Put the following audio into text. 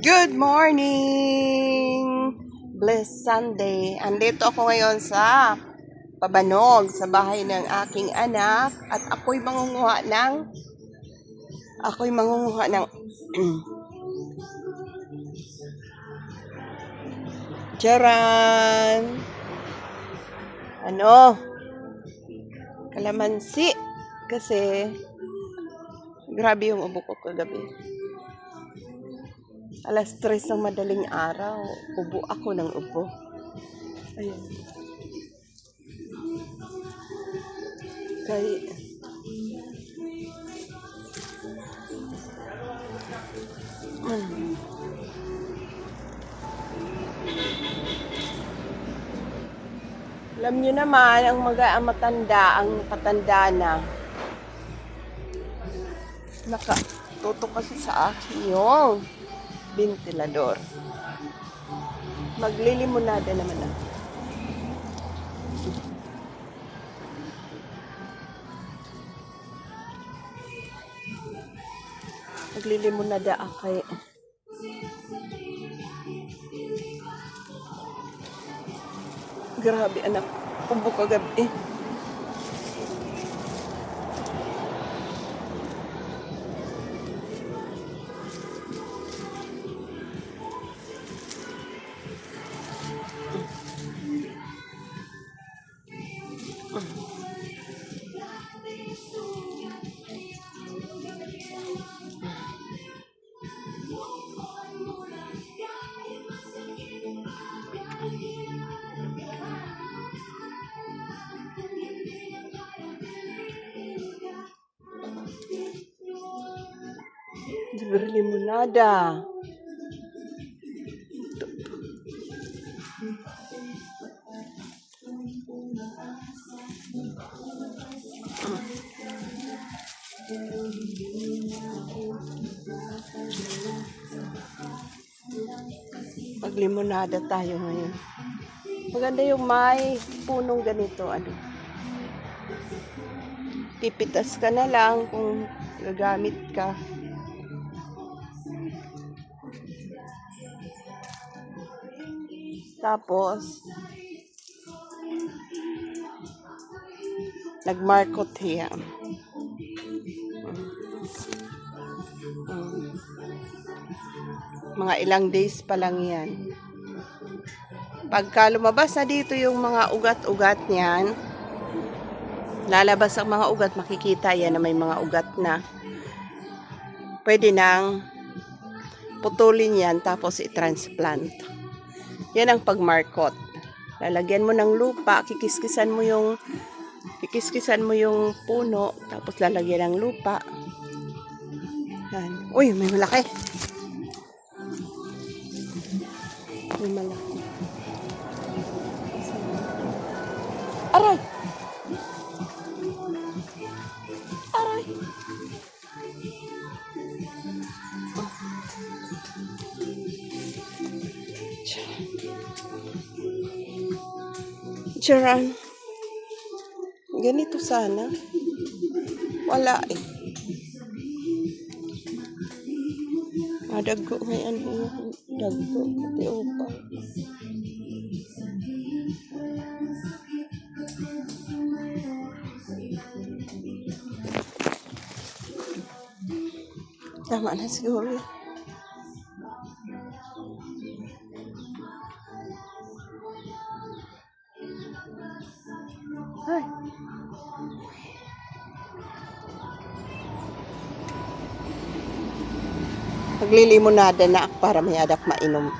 Good morning! Blessed Sunday. Andito ako ngayon sa Pabanog, sa bahay ng aking anak. At ako'y mangunguha ng Charan! Kalamansi. Kasi grabe yung ubo ko kagabi. Alas 3 ng madaling araw, ubo ako ng ubo. Ayun. Alam nyo naman, ang patanda na, nakatutok kasi sa akin yung ventilador. Maglilimonada naman ako. Maglilimonada ako. Grabe anak, ubo kagabi. Limonada. Maglimonada tayo ngayon. Maganda yung may punong ganito. Pipitas ka na lang kung gagamit ka. Tapos, nagmarkot siya. Mga ilang days pa lang yan. Pagka lumabas na dito yung mga ugat-ugat niyan, lalabas ang mga ugat, makikita yan na may mga ugat na. Pwede nang putulin yan tapos i-transplant. Yan ang pagmarkot. Lalagyan mo ng lupa, kikiskisan mo yung puno, tapos lalagyan ng lupa. Yan. Uy, may malaki. May malaki. Aray! Aray! Charan. Ganito sana. Wala eh. Daggo may daggo. Pati upa. Tama na siguro. Ay. Maglilimonada na ako para may adak mainom.